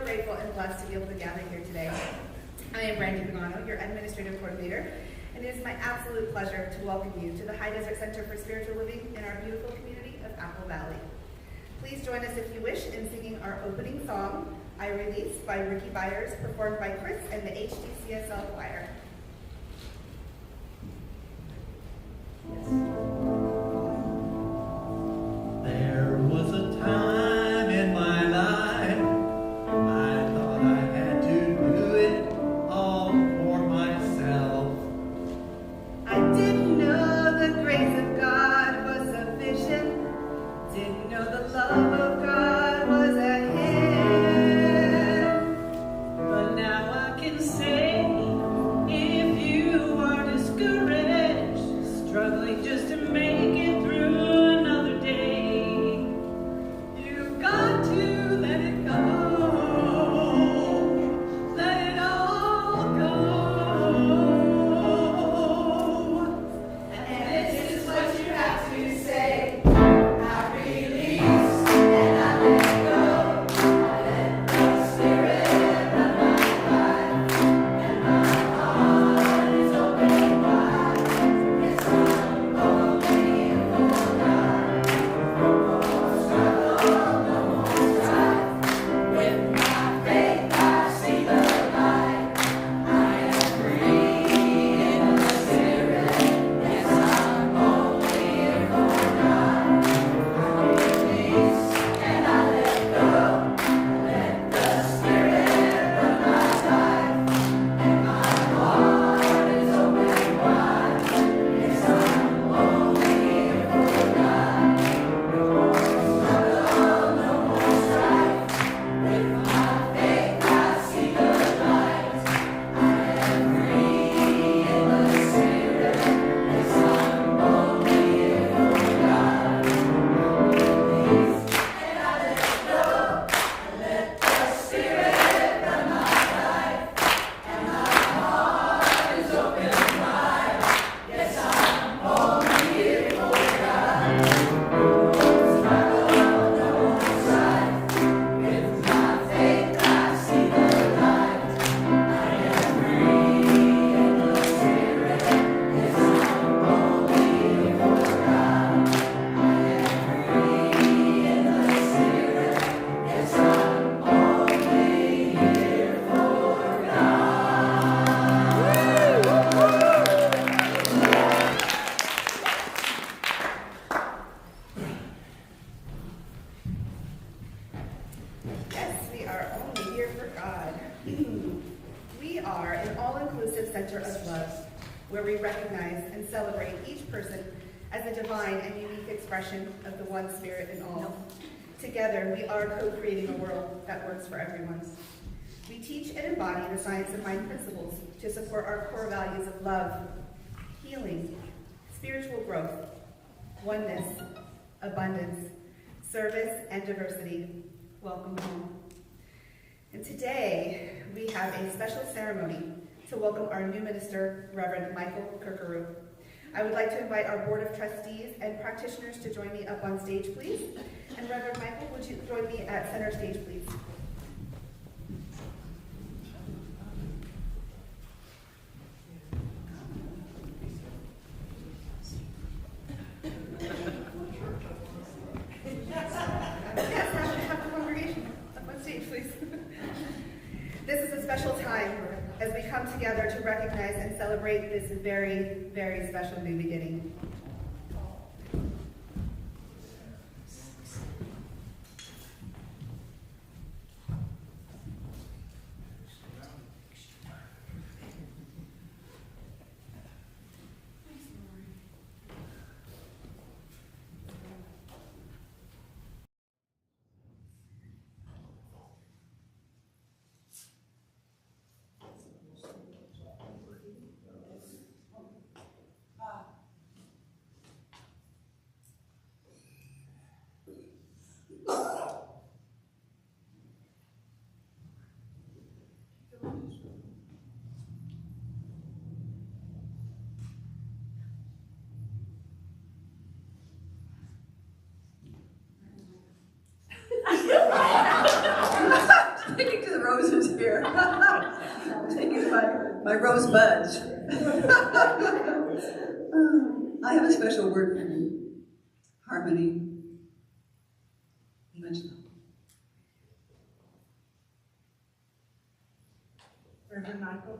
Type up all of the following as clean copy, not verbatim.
grateful and blessed to be able to gather here today. I am Brandi Pagano, your administrative coordinator, and it is my absolute pleasure to welcome you to the High Desert Center for Spiritual Living in our beautiful community of Apple Valley. Please join us if you wish in singing our opening song, I Release by Ricky Byers, performed by Chris and the HDCSL choir. There was a time in my life I thought I had to do it all for myself. I didn't know the grace of God was sufficient, didn't know the love of God was at hand. But now I can say, if you are discouraged, struggling just to make it through another day, you've got to let it go. Let it all go. And this is what you have to say. I release and I let go. I let the Spirit run my life, and my heart is open wide. Yes, I'm only for God. No more struggle, no more strife. With my faith I see the light. I am free in the Spirit. Yes, I'm only for God. I release and I let go. Let the Spirit run my life, and my heart is open wide. Yes, I'm only for God. No more struggle, no more strife. With my faith I see the light. I am free in the Spirit. Yes, I'm only for God. Release and I let go. Let the Spirit run my life, and my heart is open wide. Yes, I'm only for God. No more struggle, no more strife. With my faith I see the light. I am free in the Spirit. Yes, I'm only for God. I am free in the Spirit. Yes, I'm only here for Yes, we are only here for God. We are an all-inclusive center of love, where we recognize and celebrate each person as a divine and unique expression of the one Spirit in all. Together, we are co-creating a world that works for everyone. We teach and embody the science of mind principles to support our core values of love, healing, spiritual growth, oneness, abundance, service, and diversity. Welcome home. And today, we have a special ceremony to welcome our new minister, Reverend Michael Curcuru. I would like to invite our Board of Trustees and practitioners to join me up on stage, please. And Reverend Michael, would you join me at center stage, please? Yes, have the congregation up on stage, please. This is a special time as we come together to recognize and celebrate this very, very special new beginning. my rosebuds. I have a special word for you. Harmony. Much love. Reverend Michael.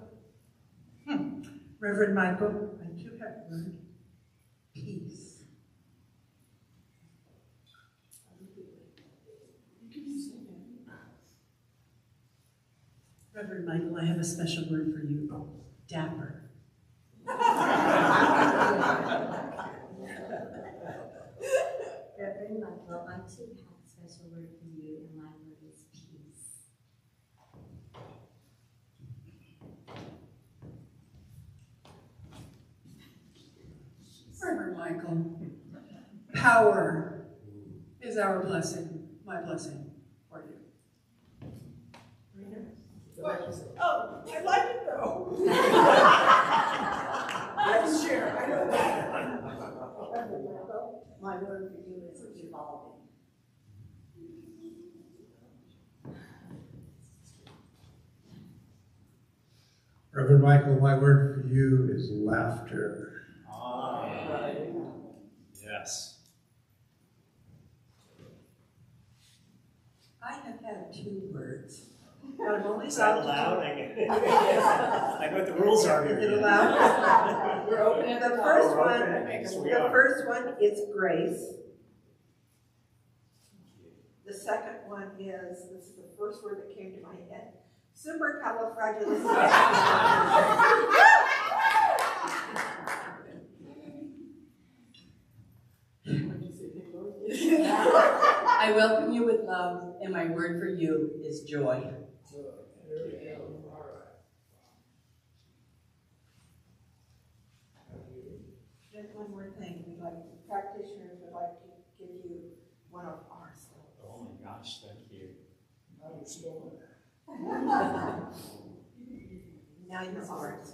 Reverend Michael, I do have a word. Peace. Reverend Michael, I have a special word for you. Dapper. Reverend Michael, I too have a special word for you, and my word is peace. Reverend Michael, power is our blessing, my blessing for you. Oh, I like it though. I'm sure, I know that. My word for you is evolving. Reverend Michael, my word for you is laughter. Yes. I have had 2 words, but I'm only Is that allowed? I know what the rules are here. Is it allowed? We're opening The first We're one, opening. Yes, we the are. first one is grace. The second one is, this is the first word that came to my head, I welcome you with love, and my word for you is joy. Just one more thing, practitioners would like to give you one of ours. Oh my gosh, thank you. Now you're ours.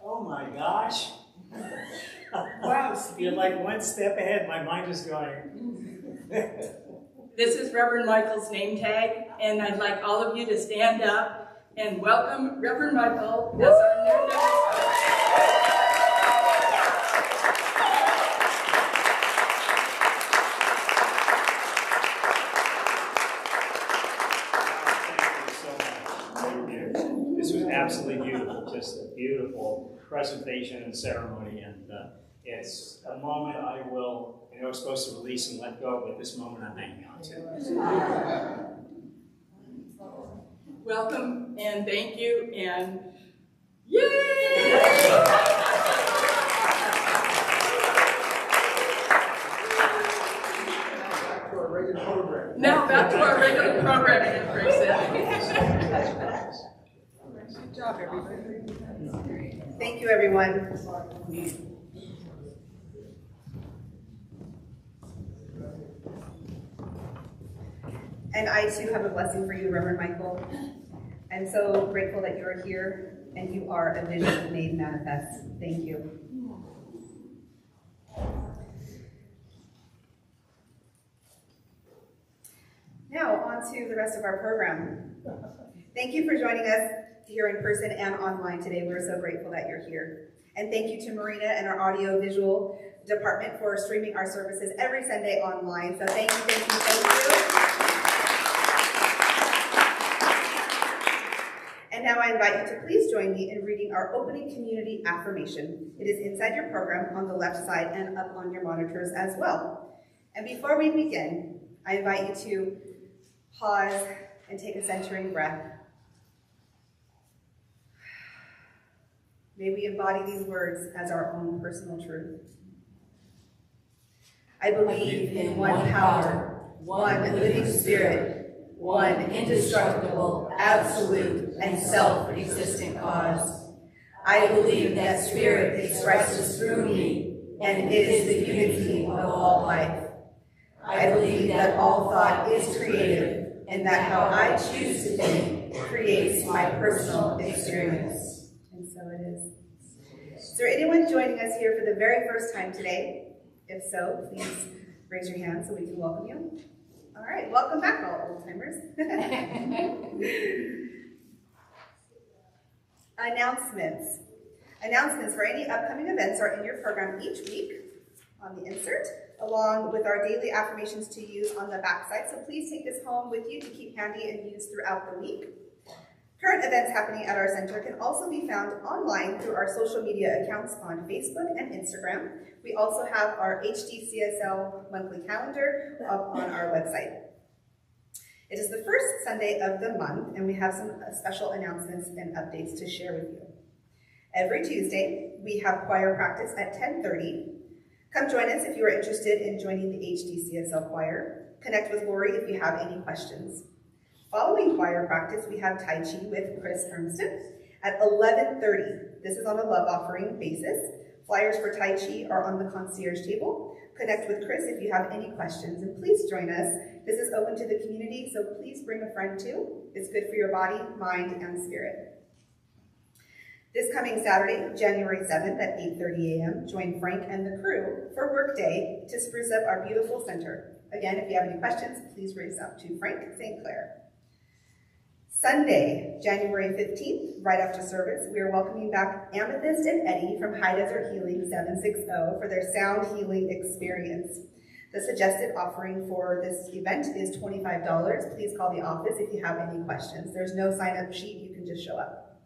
Oh my gosh. Wow, You're like one step ahead. My mind is going. This is Reverend Michael's name tag, and I'd like all of you to stand up and welcome Reverend Michael as our new minister. This was absolutely beautiful, just a beautiful presentation and ceremony, and it's a moment I know I'm supposed to release and let go, but this moment I'm hanging on to. Welcome and thank you, and yay! Now back to our regular programming, Good job, everybody. Thank you, everyone. And I too have a blessing for you, Reverend Michael. I'm so grateful that you are here and you are a vision made manifest. Thank you. Now, on to the rest of our program. Thank you for joining us here in person and online today. We're so grateful that you're here. And thank you to Marina and our audio-visual department for streaming our services every Sunday online. So thank you, thank you, thank you. And now I invite you to please join me in reading our opening community affirmation. It is inside your program on the left side and up on your monitors as well. And before we begin, I invite you to pause and take a centering breath. May we embody these words as our own personal truth. I believe in one power, one living spirit, one indestructible, absolute, and self-existent cause. I believe that spirit expresses through me, and it is the unity of all life. I believe that all thought is creative, and that how I choose to think creates my personal experience. And so it is. Is there anyone joining us here for the very first time today? If so, please raise your hand so we can welcome you. All right, welcome back, all old-timers. Announcements. Announcements for any upcoming events are in your program each week on the insert, along with our daily affirmations to use on the backside. So please take this home with you to keep handy and use throughout the week. Current events happening at our center can also be found online through our social media accounts on Facebook and Instagram. We also have our HDCSL monthly calendar up on our website. It is the first Sunday of the month, and we have some special announcements and updates to share with you. Every Tuesday, we have choir practice at 10:30. Come join us if you are interested in joining the HDCSL choir. Connect with Lori if you have any questions. Following choir practice, we have Tai Chi with Chris Hermston at 11:30. This is on a love offering basis. Flyers for Tai Chi are on the concierge table. Connect with Chris if you have any questions, and please join us. This is open to the community, so please bring a friend too. It's good for your body, mind, and spirit. This coming Saturday, January 7th at 8:30 a.m., join Frank and the crew for work day to spruce up our beautiful center. Again, if you have any questions, please raise up to Frank St. Clair. Sunday, January 15th, right after service, we are welcoming back Amethyst and Eddie from High Desert Healing 760 for their sound healing experience. The suggested offering for this event is $25. Please call the office if you have any questions. There's no sign-up sheet, you can just show up.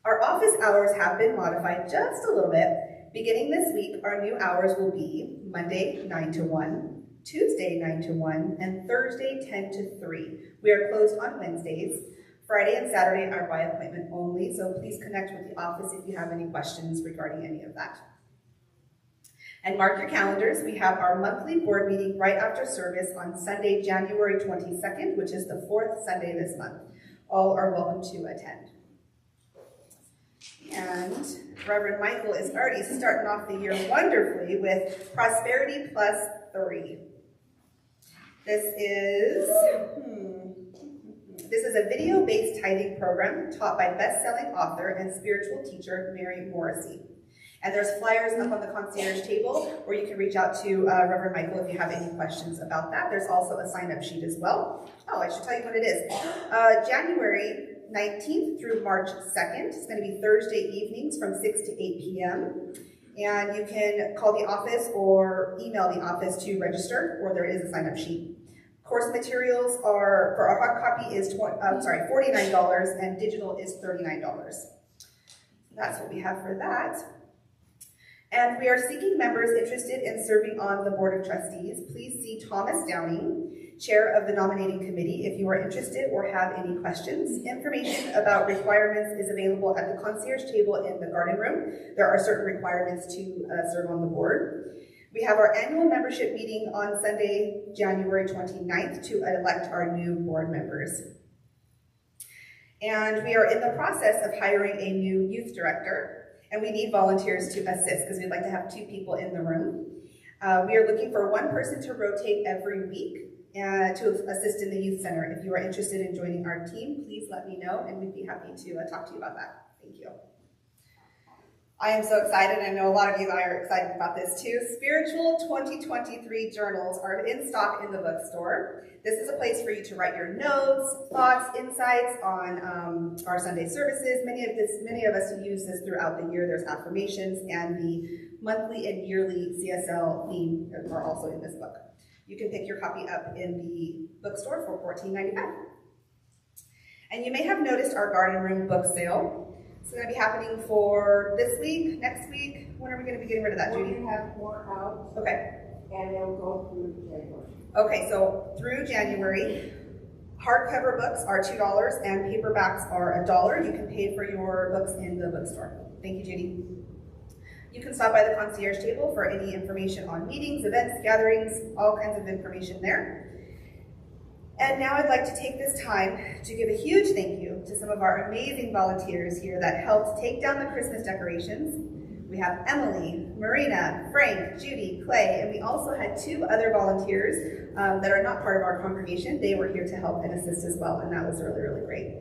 Our office hours have been modified just a little bit. Beginning this week, our new hours will be Monday 9 to 1, Tuesday 9 to 1, and Thursday 10 to 3. We are closed on Wednesdays. Friday and Saturday are by appointment only, so please connect with the office if you have any questions regarding any of that. And mark your calendars. We have our monthly board meeting right after service on Sunday, January 22nd, which is the fourth Sunday this month. All are welcome to attend. And Reverend Michael is already starting off the year wonderfully with Prosperity Plus 3. This is a video-based tithing program taught by best-selling author and spiritual teacher Mary Morrissey. And there's flyers up on the concierge table where you can reach out to Reverend Michael if you have any questions about that. There's also a sign-up sheet as well. Oh, I should tell you what it is. January 19th through March 2nd. It's going to be Thursday evenings from 6 to 8 p.m. And you can call the office or email the office to register, or there is a sign-up sheet. Course materials are, for a hard copy, is $49, and digital is $39. That's what we have for that. And we are seeking members interested in serving on the Board of Trustees. Please see Thomas Downey, Chair of the Nominating Committee, if you are interested or have any questions. Information about requirements is available at the concierge table in the garden room. There are certain requirements to serve on the board. We have our annual membership meeting on Sunday, January 29th to elect our new board members. And we are in the process of hiring a new youth director, and we need volunteers to assist because we'd like to have 2 people in the room. We are looking for 1 person to rotate every week to assist in the youth center. If you are interested in joining our team, please let me know, and we'd be happy to talk to you about that. Thank you. I am so excited. I know a lot of you are excited about this too. Spiritual 2023 journals are in stock in the bookstore. This is a place for you to write your notes, thoughts, insights on our Sunday services. Many of us use this throughout the year. There's affirmations, and the monthly and yearly CSL theme are also in this book. You can pick your copy up in the bookstore for $14.95. And you may have noticed our garden room book sale. It's going to be happening for this week, next week. When are we going to be getting rid of that, Judy? We have more out. Okay. And it'll go through January. Okay, so through January, hardcover books are $2 and paperbacks are $1. You can pay for your books in the bookstore. Thank you, Judy. You can stop by the concierge table for any information on meetings, events, gatherings, all kinds of information there. And now I'd like to take this time to give a huge thank you to some of our amazing volunteers here that helped take down the Christmas decorations. We have Emily, Marina, Frank, Judy, Clay, and we also had 2 other volunteers that are not part of our congregation. They were here to help and assist as well, and that was really, really great.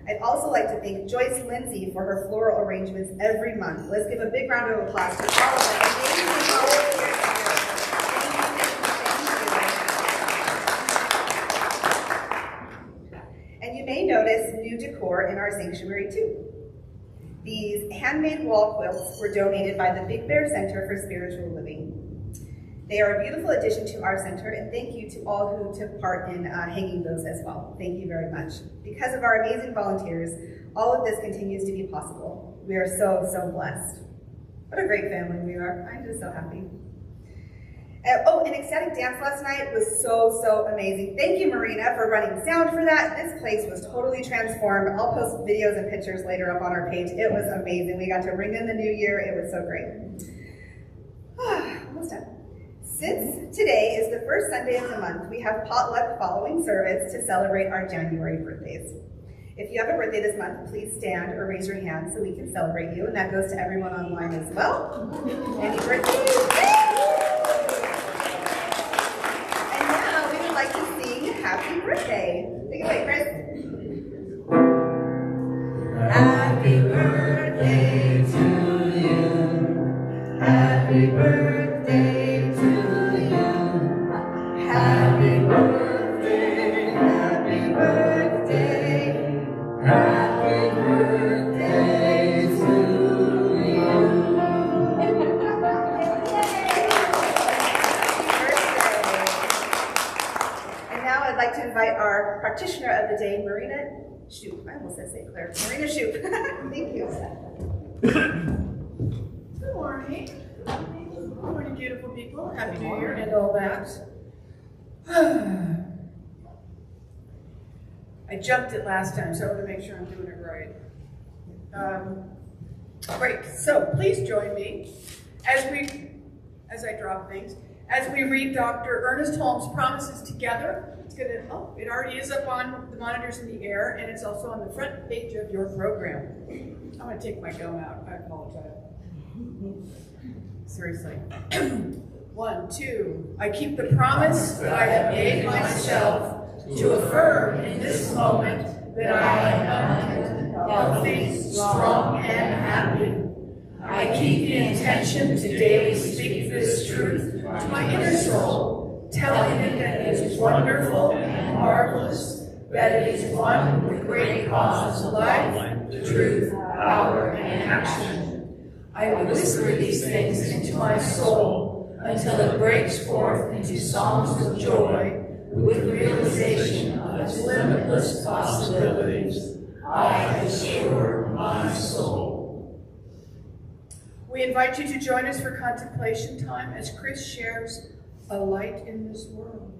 I'd also like to thank Joyce Lindsay for her floral arrangements every month. Let's give a big round of applause to all of our amazing volunteers. new decor in our sanctuary too. These handmade wall quilts were donated by the Big Bear Center for Spiritual Living. They are a beautiful addition to our center, and thank you to all who took part in hanging those as well. Thank you very much. Because of our amazing volunteers, all of this continues to be possible. We are so, so blessed. What a great family we are. I'm just so happy. An ecstatic dance last night was so, so amazing. Thank you, Marina, for running sound for that. This place was totally transformed. I'll post videos and pictures later up on our page. It was amazing. We got to ring in the new year. It was so great. Almost done. Since today is the first Sunday of the month, we have potluck following service to celebrate our January birthdays. If you have a birthday this month, please stand or raise your hand so we can celebrate you, and that goes to everyone online as well. Happy birthday! And now we would like to sing Happy Birthday. Take it away, Chris. Happy birthday to you. Happy birthday to you. Happy birthday, happy birthday, happy birthday to you. Happy birthday. And now I'd like to invite our practitioner of the day, Marina Shoupe. I almost said St. Clair. Marina Shoupe. Thank you. Good morning. Good morning, beautiful people. Happy New Year and all that. I jumped it last time, so I want to make sure I'm doing it right. Great. So please join me as I drop things, as we read Dr. Ernest Holmes' promises together. It already is up on the monitors in the air, and it's also on the front page of your program. I'm going to take my gum out. I apologize. Seriously. 1, 2. I keep the promise that I have made myself to affirm in this moment that I am healthy, strong, and happy. I keep the intention to daily speak this truth to my inner soul, telling it that it is wonderful and marvelous, that it is one with great cause, life, truth, power, and action. I will whisper these things into my soul until it breaks forth into songs of joy with realization of its limitless possibilities. I assure my soul. We invite you to join us for contemplation time as Chris shares a light in this world.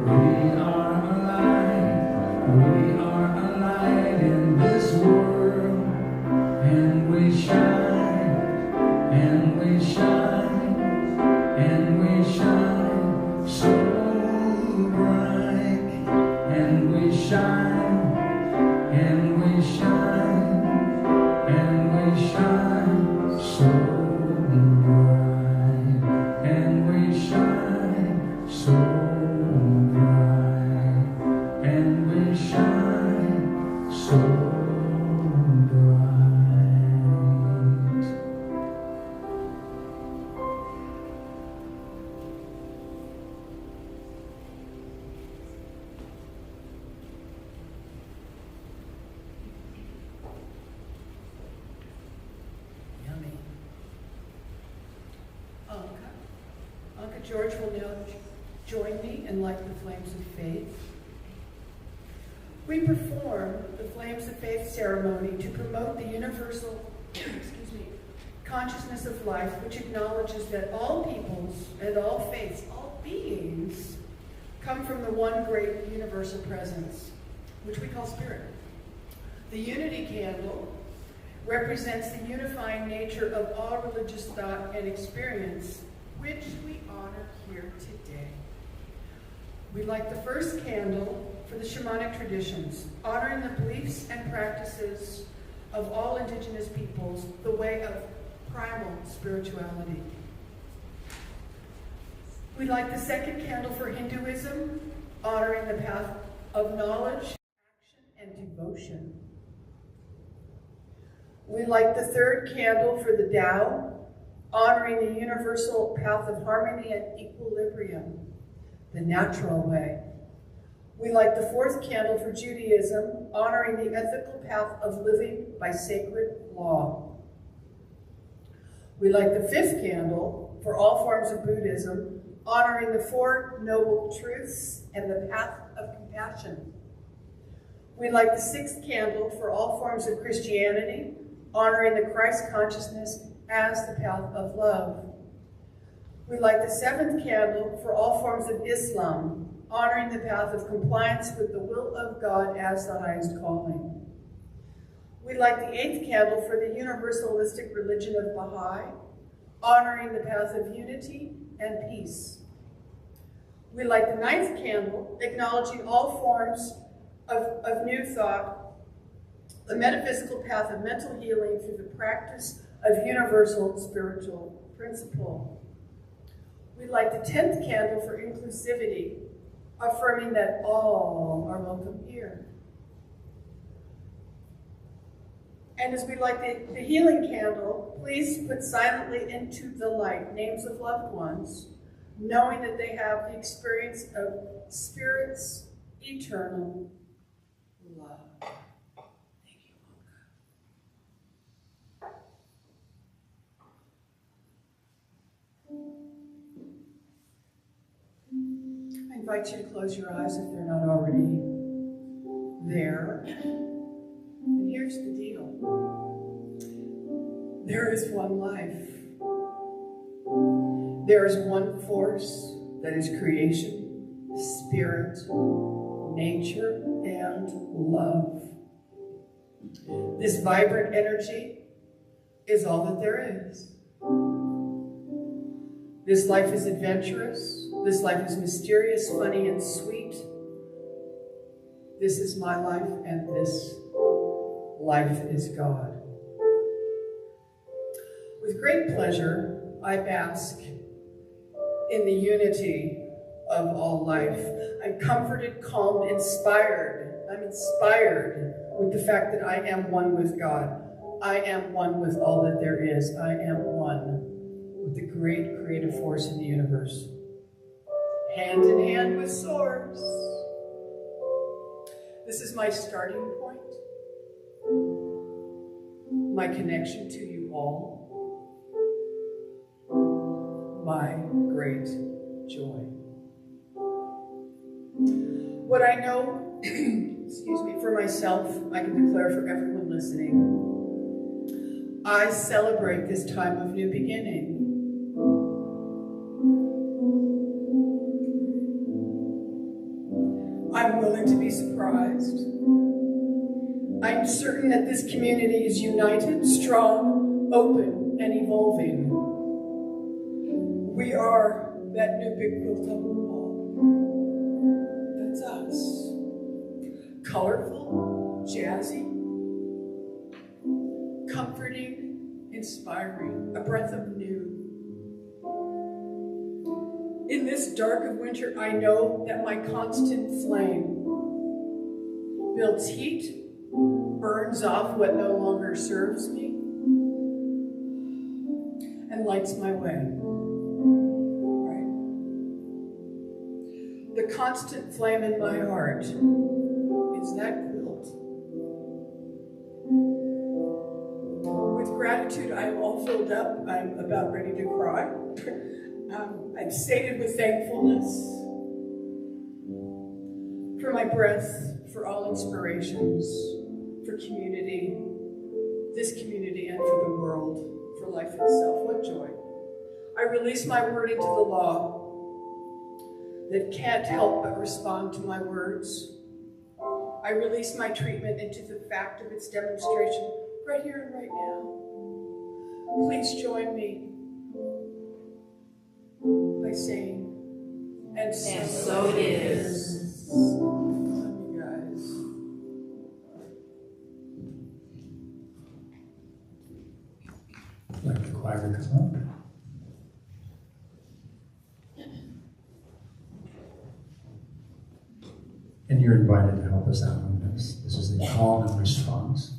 We are shine, and we shine, and we shine so bright, and we shine so bright, and we shine so bright. Uncle George will now join me in Light the Flames of Faith. We perform the Flames of Faith ceremony to promote the universal consciousness of life, which acknowledges that all peoples and all faiths, all beings, come from the one great universal presence, which we call Spirit. The unity candle represents the unifying nature of all religious thought and experience, which we honor here today. We light the first candle for the shamanic traditions, honoring the beliefs and practices of all indigenous peoples, the way of primal spirituality. We light the second candle for Hinduism, honoring the path of knowledge, action, and devotion. We light the third candle for the Tao, honoring the universal path of harmony and equilibrium, the natural way. We light the fourth candle for Judaism, honoring the ethical path of living by sacred law. We light the fifth candle for all forms of Buddhism, honoring the Four Noble Truths and the path of compassion. We light the sixth candle for all forms of Christianity, honoring the Christ consciousness as the path of love. We light the seventh candle for all forms of Islam, honoring the path of compliance with the will of God as the highest calling. We light the eighth candle for the universalistic religion of Baha'i, honoring the path of unity and peace. We light the ninth candle, acknowledging all forms of new thought, the metaphysical path of mental healing through the practice of universal spiritual principle. We light the 10th candle for inclusivity, affirming that all are welcome here. And as we light the healing candle, please put silently into the light names of loved ones, knowing that they have the experience of Spirit's eternal love. Thank you, Wonka. I invite you to close your eyes if they're not already there. And here's the deal. There is one life. There is one force that is creation, spirit, nature, and love. This vibrant energy is all that there is. This life is adventurous. This life is mysterious, funny, and sweet. This is my life, and this life is God. With great pleasure, I bask in the unity of all life. I'm comforted, calmed, inspired. I'm inspired with the fact that I am one with God. I am one with all that there is. I am one with the great creative force in the universe. Hand in hand with Source. This is my starting point, my connection to you all, my great joy. What I know, excuse me, for myself, I can declare for everyone listening. I celebrate this time of new beginning. I'm willing to be surprised. I'm certain that this community is united, strong, open, and evolving. We are that new big quilt on the wall. That's us. colorful, jazzy, comforting, inspiring, a breath of new. In this dark of winter, I know that my constant flame builds heat, burns off what no longer serves me, and lights my way. Right? The constant flame in my heart is that quilt. With gratitude, I'm all filled up. I'm about ready to cry. I'm sated with thankfulness for my breath, for all inspirations, for community, this community, and for the world, for life itself. What joy. I release my word into the law that can't help but respond to my words. I release my treatment into the fact of its demonstration right here and right now. Please join me by saying, and so it is. Love you guys. I'd like the choir to come up. And you're invited to help us out on this. This is the call and response.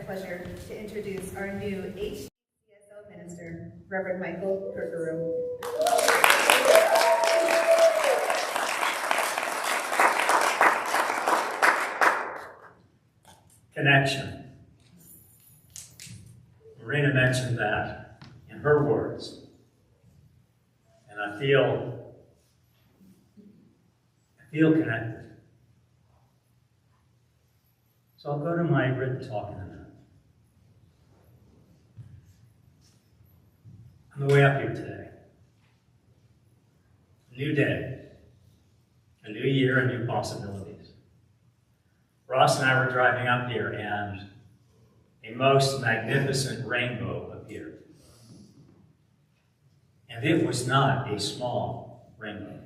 pleasure to introduce our new HDCSL minister, Reverend Michael Curcuru. Connection. Marina mentioned that in her words, and I feel connected. So I'll go to my written talk in a minute. On the way up here today, a new day, a new year, and new possibilities. Ross and I were driving up here, and a most magnificent rainbow appeared. And it was not a small rainbow.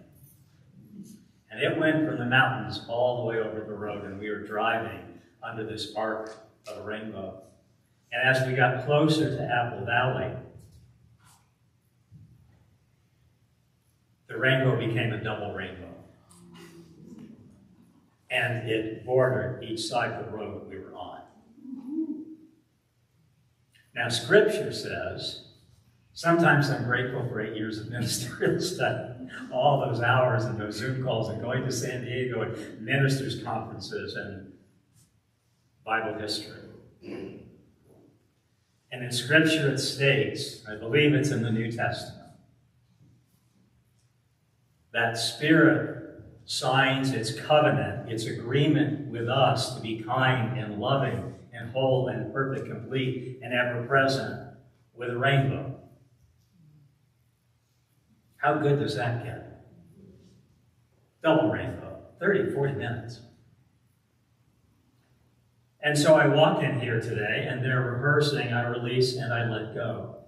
And it went from the mountains all the way over the road, and we were driving under this arc of a rainbow. And as we got closer to Apple Valley, the rainbow became a double rainbow. And it bordered each side of the road we were on. Now, Scripture says, sometimes I'm grateful for 8 years of ministerial study, all those hours and those Zoom calls and going to San Diego and ministers' conferences and Bible history. And in Scripture it states, I believe it's in the New Testament, that Spirit signs its covenant, its agreement with us to be kind and loving and whole and perfect, complete, and ever-present with a rainbow. How good does that get? Double rainbow, 30, 40 minutes. And so I walk in here today, and they're rehearsing I release and I let go.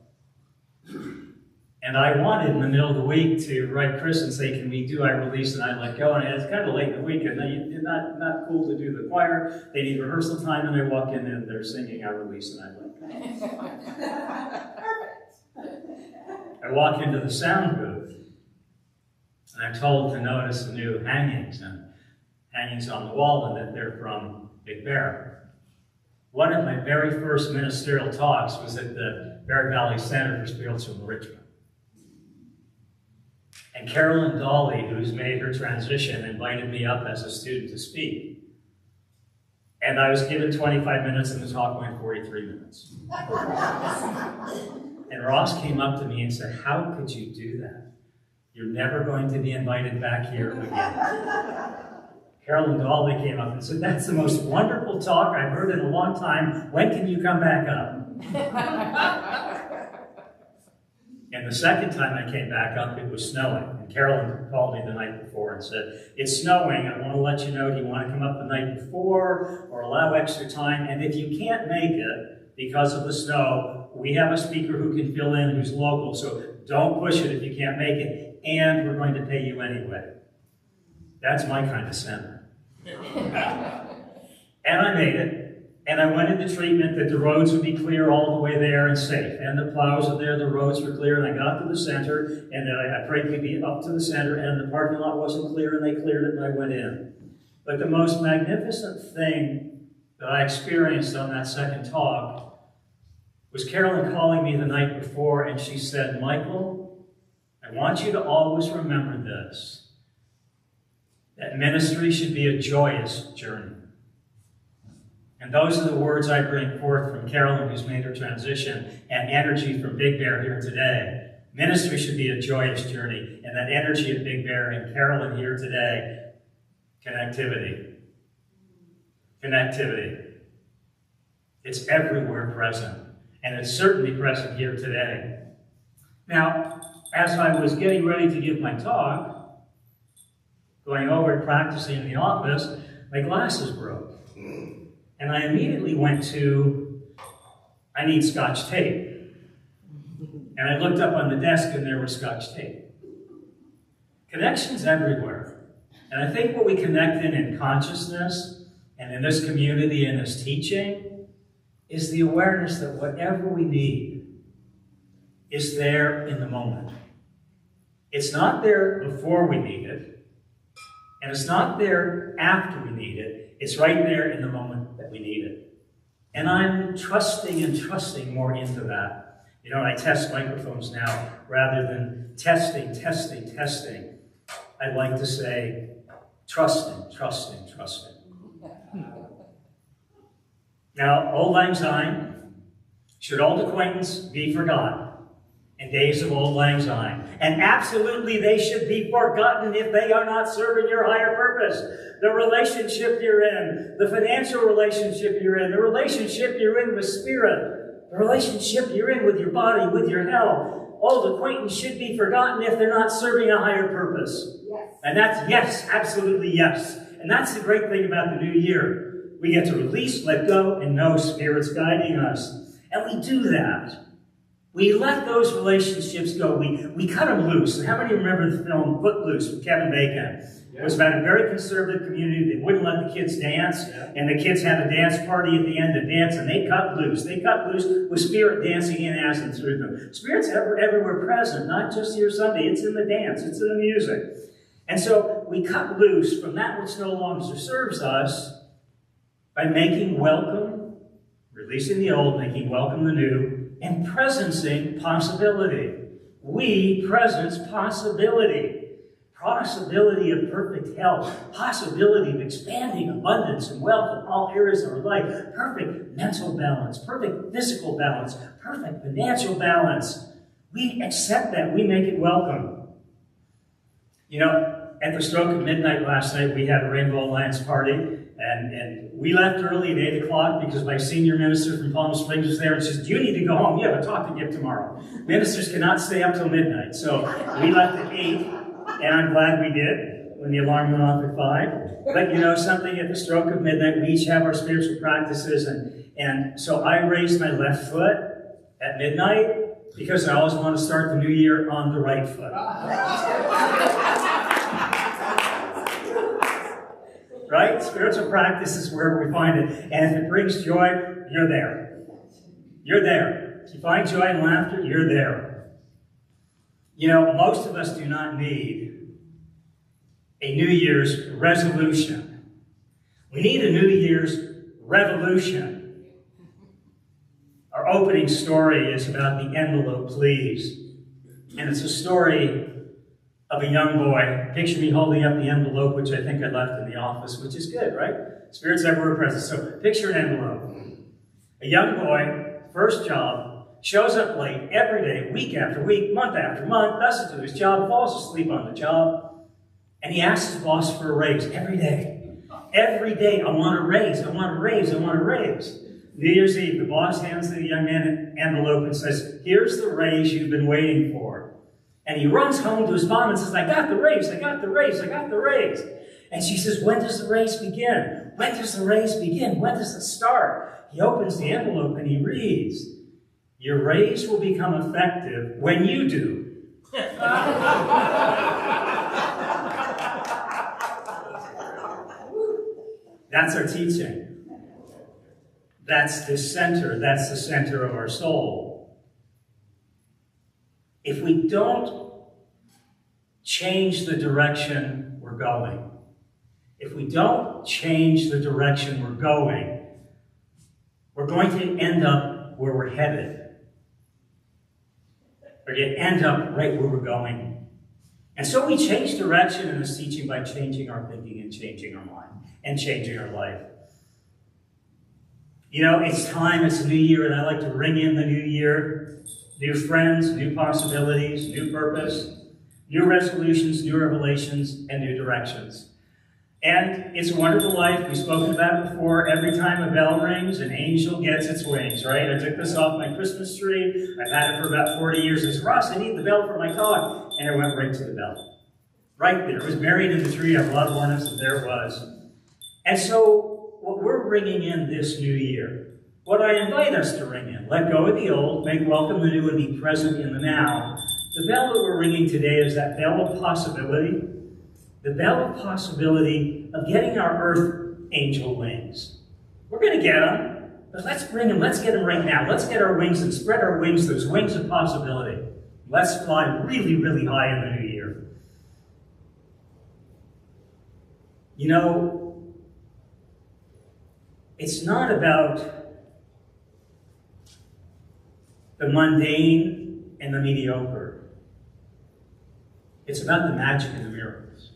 And I wanted in the middle of the week to write Chris and say, can we do I release and I let go? And it's kind of late in the week, and it's not cool to do the choir. They need rehearsal time, and I walk in and they're singing I release and I let go. I walk into the sound booth, and I'm told to notice the new hangings on the wall, and that they're from Big Bear. One of my very first ministerial talks was at the Bear Valley Center for Spiritual Enrichment. And Carolyn Dolly, who's made her transition, invited me up as a student to speak. And I was given 25 minutes, and the talk went 43 minutes. And Ross came up to me and said, how could you do that? You're never going to be invited back here again. Carolyn Dolly came up and said, that's the most wonderful talk I've heard in a long time. When can you come back up? And the second time I came back up, it was snowing. And Carolyn called me the night before and said, it's snowing. I want to let you know, do you want to come up the night before or allow extra time? And if you can't make it because of the snow, we have a speaker who can fill in who's local. So don't push it if you can't make it. And we're going to pay you anyway. That's my kind of center. And I made it. And I went into treatment that the roads would be clear all the way there and safe. And the plows are there, the roads were clear, and I got to the center, and then I prayed we'd be up to the center, and the parking lot wasn't clear, and they cleared it, and I went in. But the most magnificent thing that I experienced on that second talk was Carolyn calling me the night before, and she said, Michael, I want you to always remember this, that ministry should be a joyous journey. And those are the words I bring forth from Carolyn, who's made her transition, and energy from Big Bear here today. Ministry should be a joyous journey, and that energy of Big Bear and Carolyn here today, connectivity. Connectivity. It's everywhere present, and it's certainly present here today. Now, as I was getting ready to give my talk, going over and practicing in the office, my glasses broke. And I immediately went to, I need Scotch tape. And I looked up on the desk and there was Scotch tape. Connections everywhere. And I think what we connect in consciousness and in this community and this teaching is the awareness that whatever we need is there in the moment. It's not there before we need it. And it's not there after we need it. It's right there in the moment that we need it. And I'm trusting and trusting more into that. You know, I test microphones now rather than testing. I'd like to say trusting. Now, old lang syne, should old acquaintance be forgotten in days of old lang syne? And absolutely they should be forgotten if they are not serving your higher purpose. The relationship you're in, the financial relationship you're in, the relationship you're in with spirit, the relationship you're in with your body, with your health. Old acquaintance should be forgotten if they're not serving a higher purpose. Yes. And that's yes, absolutely yes. And that's the great thing about the new year. We get to release, let go, and know Spirit's guiding us. And we do that. We let those relationships go. We cut them loose. And how many remember the film Footloose with Kevin Bacon? It was about a very conservative community. They wouldn't let the kids dance. And the kids had a dance party at the end to dance, and they cut loose. They cut loose with Spirit dancing in as and through them. Spirit's everywhere present, not just here Sunday. It's in the dance. It's in the music. And so we cut loose from that which no longer serves us by making welcome, releasing the old, making welcome the new, and presencing possibility. We presence possibility. Possibility of perfect health. Possibility of expanding abundance and wealth in all areas of our life. Perfect mental balance. Perfect physical balance. Perfect financial balance. We accept that. We make it welcome. You know, at the stroke of midnight last night, we had a Rainbow Alliance party. And we left early at 8 o'clock because my senior minister from Palm Springs was there and says, you need to go home. You have a talk to give tomorrow. Ministers cannot stay up till midnight. So we left at 8, and I'm glad we did when the alarm went off at 5. But you know something, at the stroke of midnight, we each have our spiritual practices. And so I raised my left foot at midnight because I always want to start the new year on the right foot. Right? Spiritual practice is where we find it. And if it brings joy, you're there. You're there. If you find joy and laughter, you're there. You know, most of us do not need a New Year's resolution. We need a New Year's revolution. Our opening story is about the envelope, please. And it's a story of a young boy. Picture me holding up the envelope, which I think I left in the office, which is good, right? Spirit's everywhere present. So picture an envelope. A young boy, first job, shows up late every day, week after week, month after month, doesn't do his job, falls asleep on the job, and he asks his boss for a raise every day. Every day, I want a raise, I want a raise, I want a raise. New Year's Eve, the boss hands the young man an envelope and says, here's the raise you've been waiting for. And he runs home to his mom and says, I got the raise, I got the raise, I got the raise. And she says, when does the raise begin? When does the raise begin? When does it start? He opens the envelope and he reads, your raise will become effective when you do. That's our teaching. That's the center. That's the center of our soul. If we don't change the direction we're going, if we don't change the direction we're going to end up where we're headed. We're going to end up right where we're going. And so we change direction in this teaching by changing our thinking and changing our mind and changing our life. You know, it's time, it's a new year, and I like to ring in the new year. New friends, new possibilities, new purpose, new resolutions, new revelations, and new directions. And it's a wonderful life. We've spoken about it before. Every time a bell rings, an angel gets its wings, right? I took this off my Christmas tree. I've had it for about 40 years. I said, Ross, I need the bell for my dog. And it went right to the bell. Right there. It was buried in the tree. I have a lot of ornaments, and there it was. And so, what we're bringing in this new year, what I invite us to ring in, let go of the old, make welcome the new, and be present in the now. The bell that we're ringing today is that bell of possibility. The bell of possibility of getting our earth angel wings. We're going to get them, but let's bring them. Let's get them right now. Let's get our wings and spread our wings, those wings of possibility. Let's fly really, really high in the new year. You know, it's not about the mundane and the mediocre. It's about the magic and the miracles.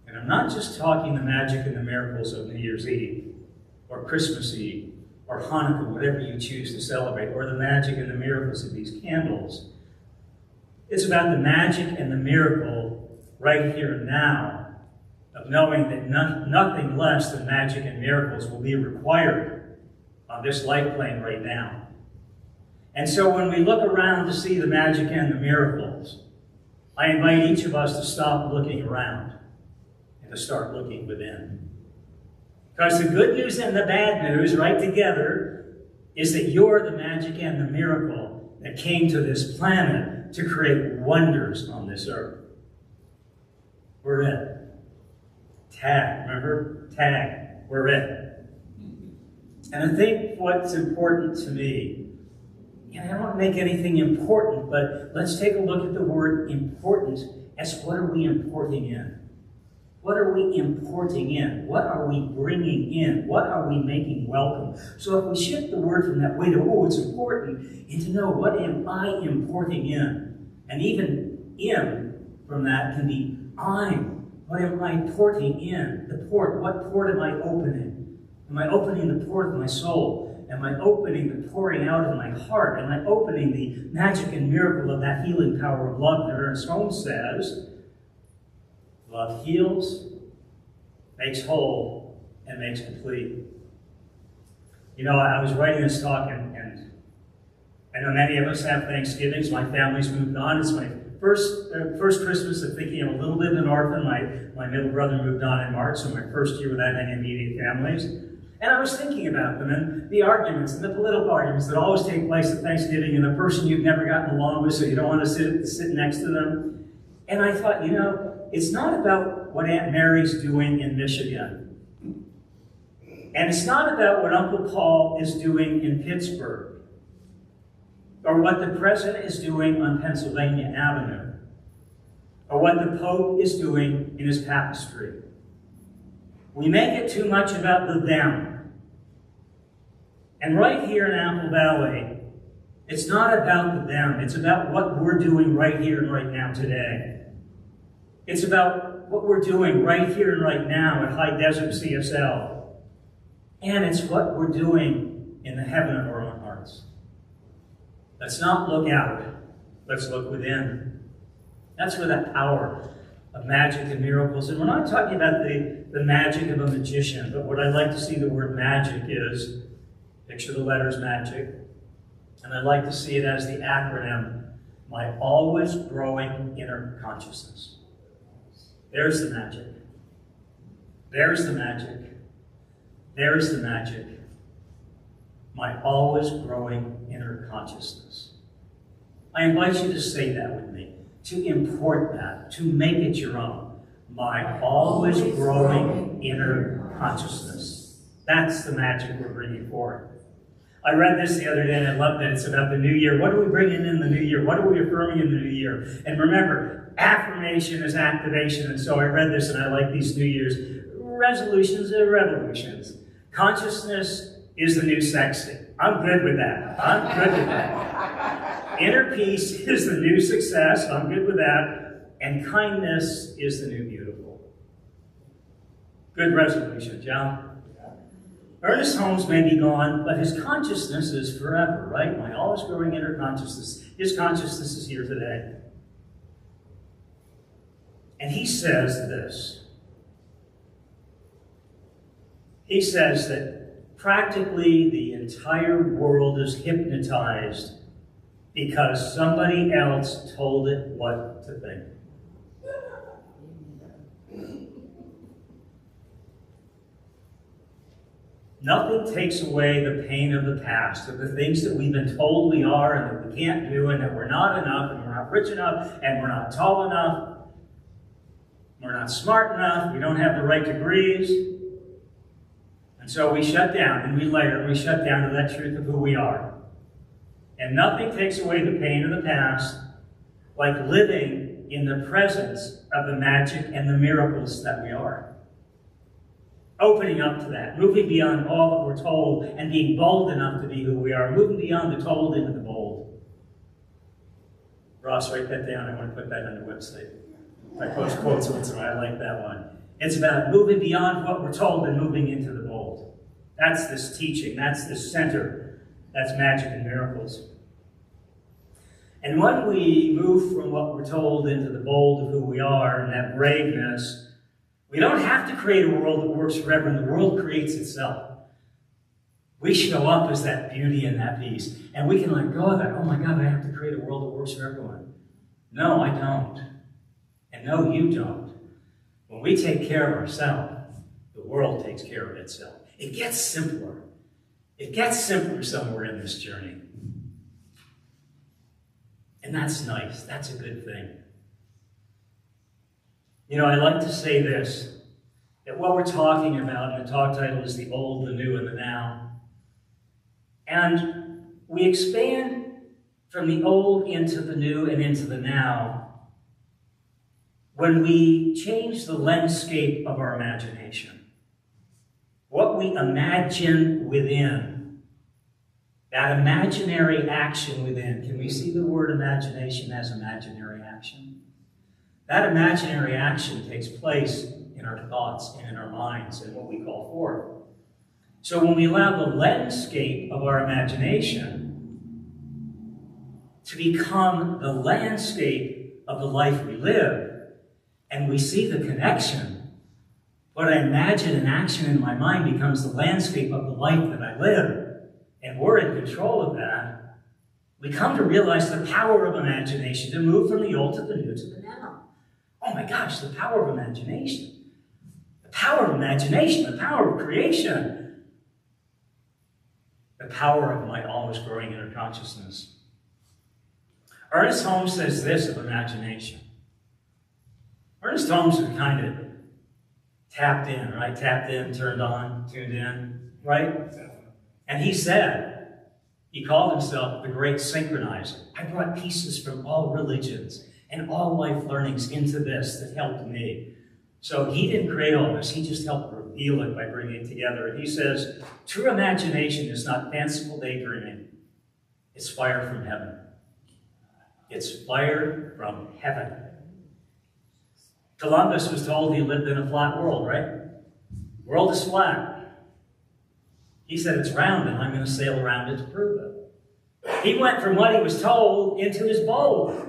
And I'm not just talking the magic and the miracles of New Year's Eve, or Christmas Eve, or Hanukkah, whatever you choose to celebrate, or the magic and the miracles of these candles. It's about the magic and the miracle right here and now of knowing that nothing less than magic and miracles will be required on this life plane right now. And so when we look around to see the magic and the miracles, I invite each of us to stop looking around and to start looking within. Because the good news and the bad news right together is that you're the magic and the miracle that came to this planet to create wonders on this earth. We're it. Tag, remember? Tag. We're it. And I think what's important to me, and I don't want to make anything important, but let's take a look at the word important as what are we importing in? What are we importing in? What are we bringing in? What are we making welcome? So if we shift the word from that way to, oh, it's important, and to know what am I importing in? And even in from that can be I'm. What am I porting in? The port. What port am I opening? Am I opening the port of my soul? Am I opening the pouring out of my heart? Am I opening the magic and miracle of that healing power of love that Ernest Holmes says? Love heals, makes whole, and makes complete. You know, I was writing this talk, and I know many of us have Thanksgivings. My family's moved on. It's my first Christmas of thinking I'm a little bit of an orphan. My middle brother moved on in March, so my first year without any immediate families. And I was thinking about them and the arguments and the political arguments that always take place at Thanksgiving, and the person you've never gotten along with, so you don't want to sit next to them. And I thought, you know, it's not about what Aunt Mary's doing in Michigan. And it's not about what Uncle Paul is doing in Pittsburgh, or what the president is doing on Pennsylvania Avenue, or what the Pope is doing in his papistry. We make it too much about the them. And right here in Apple Valley, it's not about the them. It's about what we're doing right here and right now today. It's about what we're doing right here and right now at High Desert CSL. And it's what we're doing in the heaven of our own hearts. Let's not look out. Let's look within. That's where that power of magic and miracles, and we're not talking about the magic of a magician, but what I'd like to see the word magic is, picture the letters magic, and I'd like to see it as the acronym, my always growing inner consciousness. There's the magic. There's the magic. There's the magic. My always growing inner consciousness. I invite you to say that with me, to import that, to make it your own. My always growing inner consciousness. That's the magic we're bringing forward. I read this the other day, and I love that it's about the new year. What are we bringing in the new year? What are we affirming in the new year? And remember, affirmation is activation. And so I read this, and I like these New Year's resolutions and revolutions. Consciousness is the new sexy. I'm good with that. I'm good with that. Inner peace is the new success. I'm good with that. And kindness is the new beautiful. Good resolution, John. Ernest Holmes may be gone, but his consciousness is forever, right? My always growing inner consciousness. His consciousness is here today. And he says this. He says that practically the entire world is hypnotized because somebody else told it what to think. Nothing takes away the pain of the past, of the things that we've been told we are and that we can't do and that we're not enough and we're not rich enough and we're not tall enough, we're not smart enough, we don't have the right degrees. And so we shut down and we layer and we shut down to that truth of who we are. And nothing takes away the pain of the past like living in the presence of the magic and the miracles that we are. Opening up to that, moving beyond all that we're told and being bold enough to be who we are, moving beyond the told into the bold. Ross, write that down. I want to put that on the website. I post quotes once in a while. I like that one. It's about moving beyond what we're told and moving into the bold. That's this teaching. That's this center. That's magic and miracles. And when we move from what we're told into the bold of who we are and that braveness, we don't have to create a world that works for everyone. The world creates itself. We show up as that beauty and that peace. And we can let go of that. Oh my God, I have to create a world that works for everyone. No, I don't. And no, you don't. When we take care of ourselves, the world takes care of itself. It gets simpler. It gets simpler somewhere in this journey. And that's nice. That's a good thing. You know, I like to say this, that what we're talking about in the talk title is the old, the new, and the now. And we expand from the old into the new and into the now when we change the landscape of our imagination. What we imagine within, that imaginary action within. Can we see the word imagination as imaginary action? That imaginary action takes place in our thoughts and in our minds and what we call forth. So when we allow the landscape of our imagination to become the landscape of the life we live, and we see the connection, what I imagine in action in my mind becomes the landscape of the life that I live, and we're in control of that, we come to realize the power of imagination to move from the old to the new to the now. Oh my gosh, the power of imagination. The power of imagination, the power of creation. The power of my always growing inner consciousness. Ernest Holmes says this of imagination. Ernest Holmes was kind of tapped in, right? Tapped in, turned on, tuned in, right? And he said, he called himself the great synchronizer. I brought pieces from all religions and all life learnings into this that helped me. So he didn't create all this, he just helped reveal it by bringing it together. And he says, true imagination is not fanciful daydreaming, it's fire from heaven. It's fire from heaven. Columbus was told he lived in a flat world, right? The world is flat. He said it's round and I'm going to sail around it to prove it. He went from what he was told into his bold.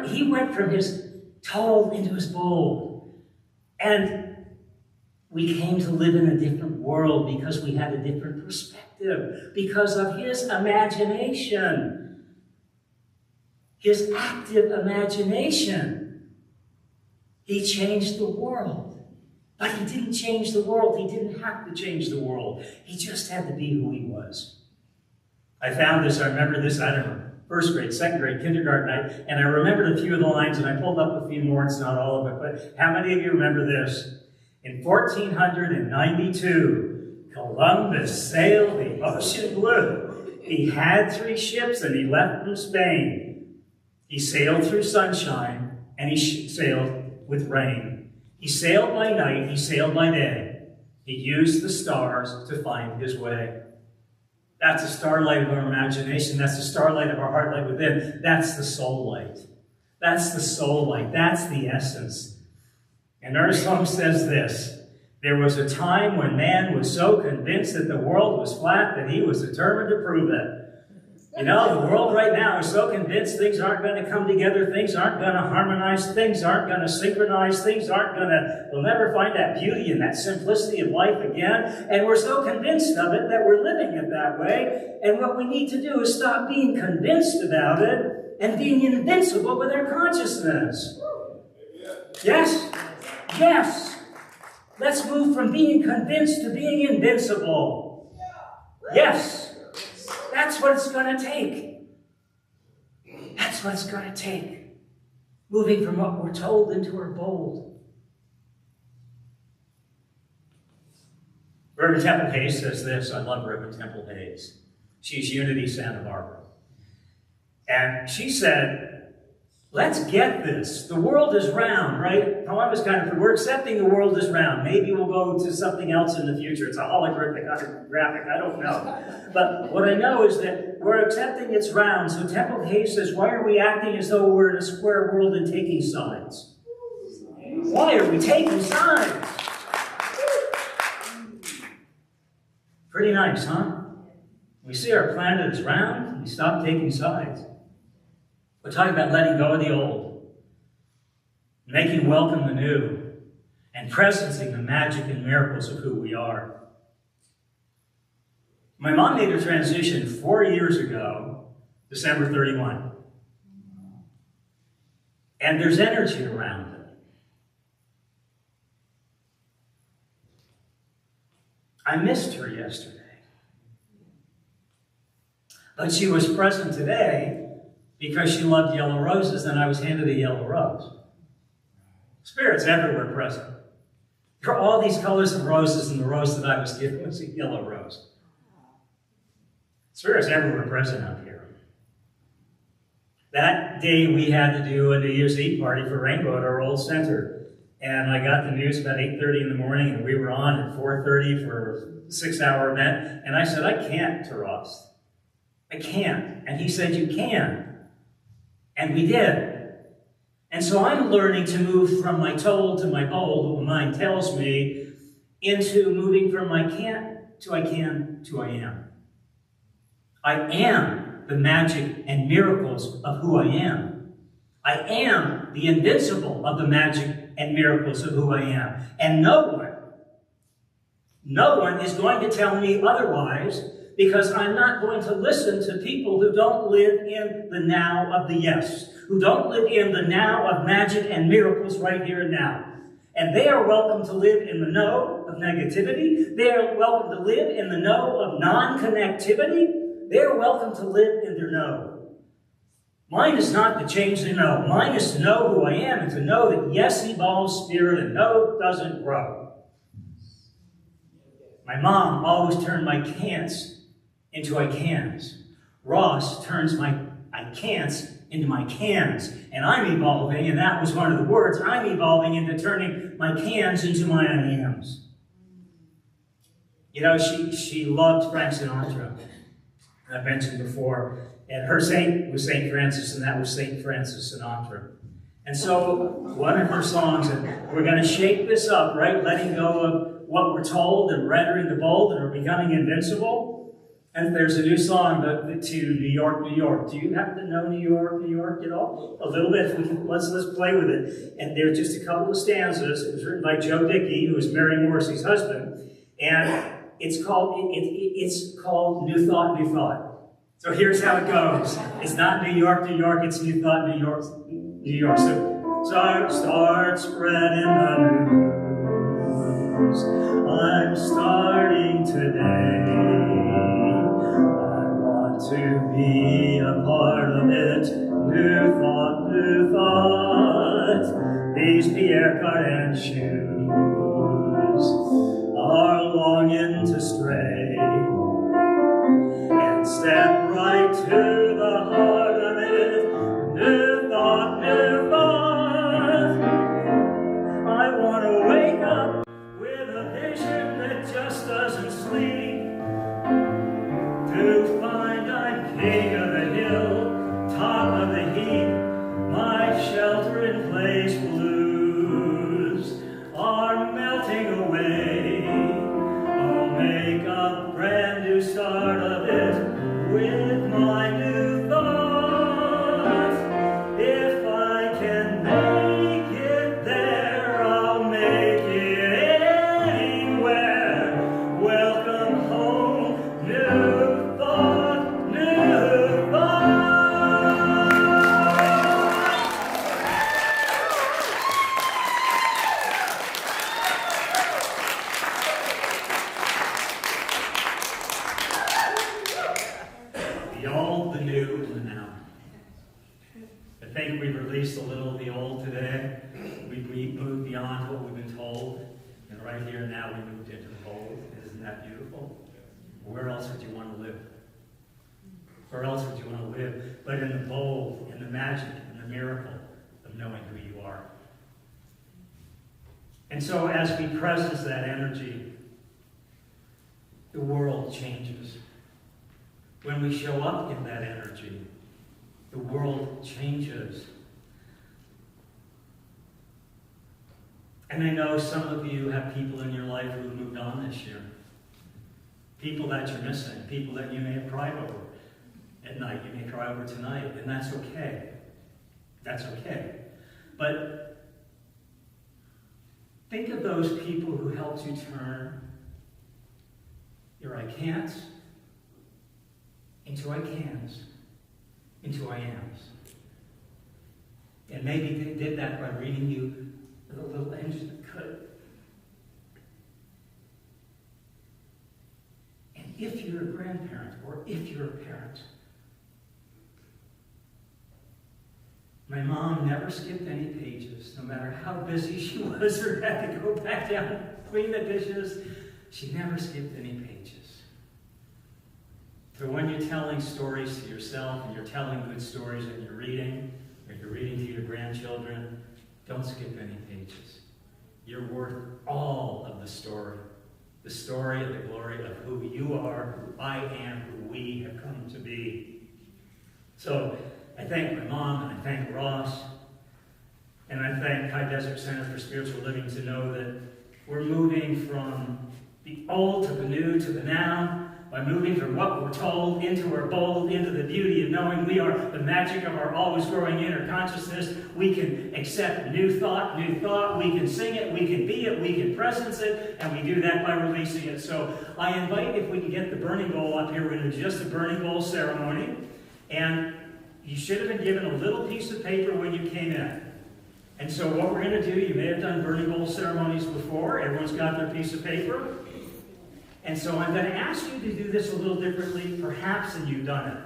He went from his told into his bold. And we came to live in a different world because we had a different perspective, because of his imagination, his active imagination. He changed the world. But he didn't change the world. He didn't have to change the world. He just had to be who he was. I found this, I remember this, I don't know, first grade, second grade, kindergarten, and I remembered a few of the lines, and I pulled up a few more, it's not all of it, but how many of you remember this? In 1492, Columbus sailed the ocean blue. He had 3 ships, and he left from Spain. He sailed through sunshine, and he sailed with rain. He sailed by night, he sailed by day. He used the stars to find his way. That's the starlight of our imagination. That's the starlight of our heart light within. That's the soul light. That's the soul light. That's the essence. And Ernest Holmes says this: there was a time when man was so convinced that the world was flat that he was determined to prove it. You know, the world right now is so convinced things aren't going to come together, things aren't going to harmonize, things aren't going to synchronize, we'll never find that beauty and that simplicity of life again. And we're so convinced of it that we're living it that way. And what we need to do is stop being convinced about it and being invincible with our consciousness. Yes? Yes! Let's move from being convinced to being invincible. Yes! That's what it's going to take. That's what it's going to take. Moving from what we're told into our bold. Reverend Temple Hayes says this. I love Reverend Temple Hayes. She's Unity Santa Barbara. And she said, Let's get this. The world is round, right? Columbus kind of, we're accepting the world is round. Maybe we'll go to something else in the future. It's a holographic, I don't know. But what I know is that we're accepting it's round. So Temple Cave says, why are we acting as though we're in a square world and taking sides? Why are we taking sides? Pretty nice, huh? We see our planet is round, we stop taking sides. We're talking about letting go of the old, making welcome the new, and presencing the magic and miracles of who we are. My mom made her transition 4 years ago, December 31. And there's energy around it. I missed her yesterday. But she was present today because she loved yellow roses, and I was handed a yellow rose. Spirit's everywhere present. There are all these colors of roses, and the rose that I was given was a yellow rose. Spirit's everywhere present out here. That day we had to do a New Year's Eve party for Rainbow at our old center. And I got the news about 8:30 in the morning, and we were on at 4:30 for a 6-hour event. And I said, I can't, Taras. I can't. And he said, you can. And we did. And so I'm learning to move from my told to my bold, what my mind tells me, into moving from I can't to I can to I am. I am the magic and miracles of who I am. I am the invincible of the magic and miracles of who I am. And no one is going to tell me otherwise, because I'm not going to listen to people who don't live in the now of the yes, who don't live in the now of magic and miracles right here and now. And they are welcome to live in the no of negativity. They are welcome to live in the no of non-connectivity. They are welcome to live in their no. Mine is not to change the no. Mine is to know who I am and to know that yes evolves spirit and no doesn't grow. My mom always turned my can'ts into I cans. Ross turns my I can'ts into my cans. And I'm evolving, and that was one of the words, I'm evolving into turning my cans into my I ams. You know, she loved Frank Sinatra. I've mentioned before. And her saint was St. Francis, and that was St. Francis Sinatra. And so one of her songs, and we're going to shake this up, right? Letting go of what we're told and rendering the bold and are becoming invincible. And there's a new song to New York, New York. Do you happen to know New York at all? A little bit. Let's play with it. And there's just a couple of stanzas. It was written by Joe Dickey, who was Mary Morrissey's husband. And it's called New Thought, New Thought. So here's how it goes. It's not New York, New York. It's New Thought, New York, New York. So start spreading the news. I'm starting today. To be a part of it, new thought, new thought. These Pierre Cardin shoes are longing to stray and step right to the heart of it. New thought, new thought. I want to wake up with a vision that just doesn't sleep. To find I'm king of the hill, top of the heap, my shelter-in-place blues are melting away. I'll make a brand new start of it with my new thoughts. If I can make it there, I'll make it anywhere. Welcome home, new. A little of the old today. We moved beyond what we've been told, and right here and now we moved into the bold. Isn't that beautiful? Where else would you want to live? Where else would you want to live but in the bold, in the magic, in the miracle? of knowing who you are. And so as we presence that energy, the world changes. When we show up in that energy, the world changes. And I know some of you have people in your life who have moved on this year. People that you're missing, people that you may have cried over at night, you may cry over tonight, and that's okay. That's okay. But think of those people who helped you turn your I can'ts into I cans, into I ams. And maybe they did that by reading you the little engine that could. And if you're a grandparent, or if you're a parent, my mom never skipped any pages, no matter how busy she was or had to go back down and clean the dishes. She never skipped any pages. So when you're telling stories to yourself, and you're telling good stories, and you're reading, or you're reading to your grandchildren, don't skip any pages. You're worth all of the story of the glory of who you are, who I am, who we have come to be. So I thank my mom, and I thank Ross, and I thank High Desert Center for Spiritual Living to know that we're moving from the old to the new to the now, by moving from what we're told into our bold, into the beauty of knowing we are the magic of our always growing inner consciousness. We can accept new thought, we can sing it, we can be it, we can presence it, and we do that by releasing it. So I invite, if we can get the burning bowl up here, we're going to do just a burning bowl ceremony, and you should have been given a little piece of paper when you came in. And so what we're going to do, you may have done burning bowl ceremonies before, everyone's got their piece of paper. And so I'm going to ask you to do this a little differently, perhaps, than you've done it.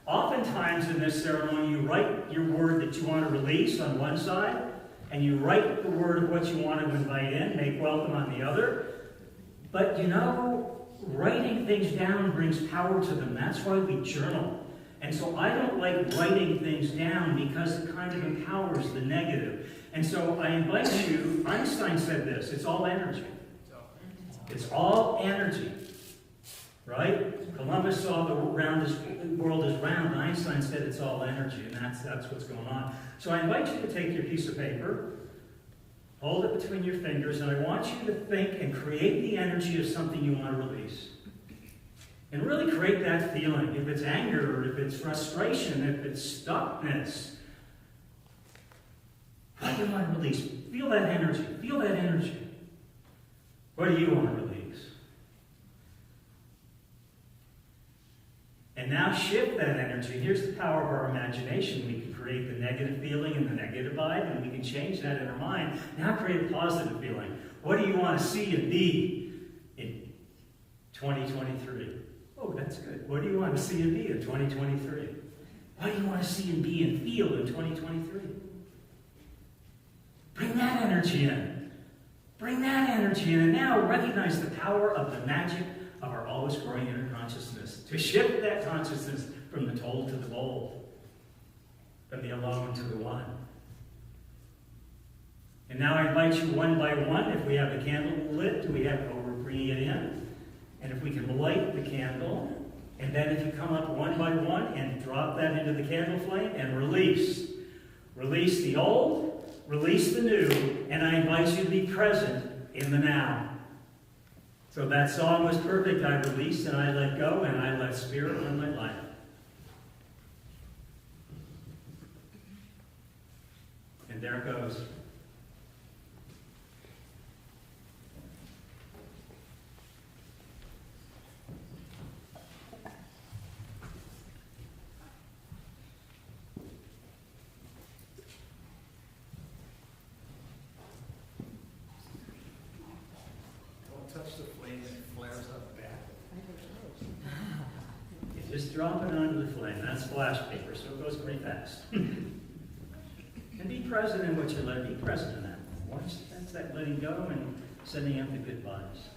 Oftentimes in this ceremony, you write your word that you want to release on one side, and you write the word of what you want to invite in, make welcome on the other. But you know, writing things down brings power to them. That's why we journal. And so I don't like writing things down because it kind of empowers the negative. And so I invite you, Einstein said this, it's all energy. It's all energy, right? Columbus saw the world as round. Einstein said it's all energy, and that's what's going on. So I invite you to take your piece of paper, hold it between your fingers, and I want you to think and create the energy of something you want to release. And really create that feeling. If it's anger, or if it's frustration, if it's stuckness, what do you want to release? Feel that energy. Feel that energy. What do you want to release? And now shift that energy. Here's the power of our imagination. We can create the negative feeling and the negative vibe, and we can change that in our mind. Now create a positive feeling. What do you want to see and be in 2023? Oh, that's good. What do you want to see and be in 2023? What do you want to see and be and feel in 2023? Bring that energy in. Bring that energy in, and now recognize the power of the magic of our always growing inner consciousness. To shift that consciousness from the told to the bold, from the alone to the one. And now I invite you one by one, if we have the candle lit, we're bringing it in. And if we can light the candle, and then if you come up one by one and drop that into the candle flame and release. Release the old, release the new, and I invite you to be present in the now. So that song was perfect. I released and I let go, and I let Spirit run my life. And there it goes. Touch the flame, it flares up back. You just drop it onto the flame. That's flash paper, so it goes pretty fast. And be present in what you let. Be present in that. That's that letting go and sending out the good vibes.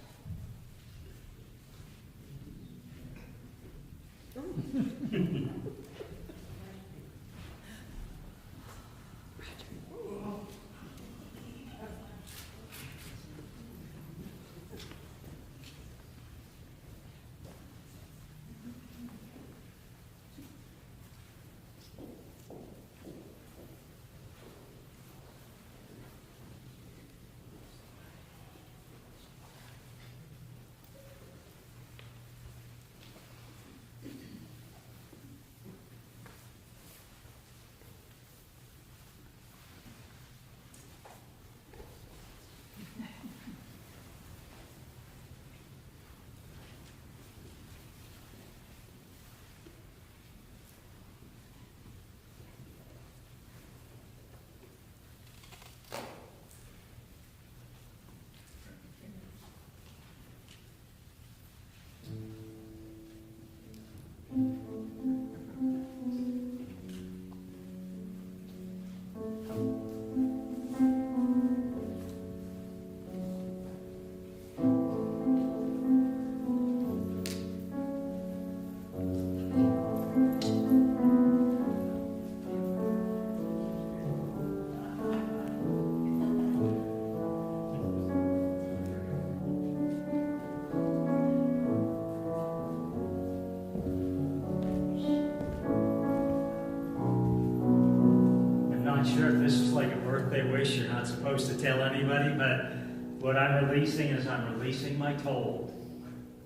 they wish. You're not supposed to tell anybody, but what I'm releasing is I'm releasing my told,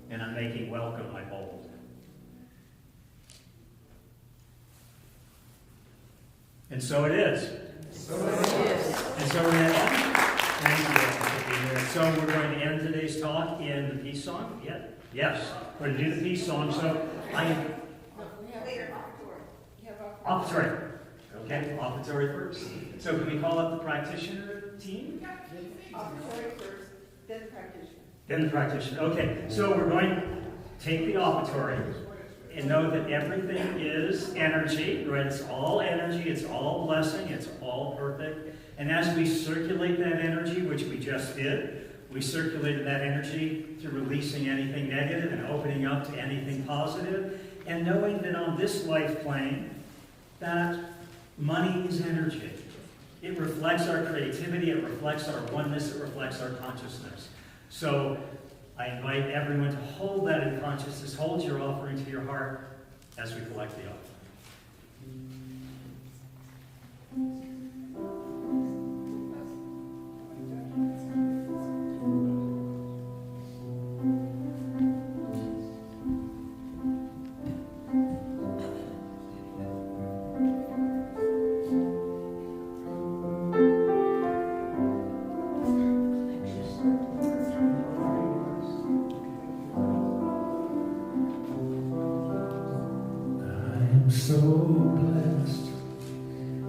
and I'm making welcome my hold. And so it is. So it is. And so we're going to end. Thank you for being here. So we're going to end today's talk in the peace song. Yeah. Yes. We're going to do the peace song. So offertory. Okay, offertory first. So can we call up the practitioner team? Offertory first, then practitioner. Then the practitioner. Okay, so we're going to take the offertory and know that everything is energy, right? It's all energy, it's all blessing, it's all perfect. And as we circulate that energy, which we just did, we circulated that energy through releasing anything negative and opening up to anything positive, and knowing that on this life plane, that money is energy. It reflects our creativity, it reflects our oneness, it reflects our consciousness. So I invite everyone to hold that in consciousness, hold your offering to your heart as we collect the offering. So blessed,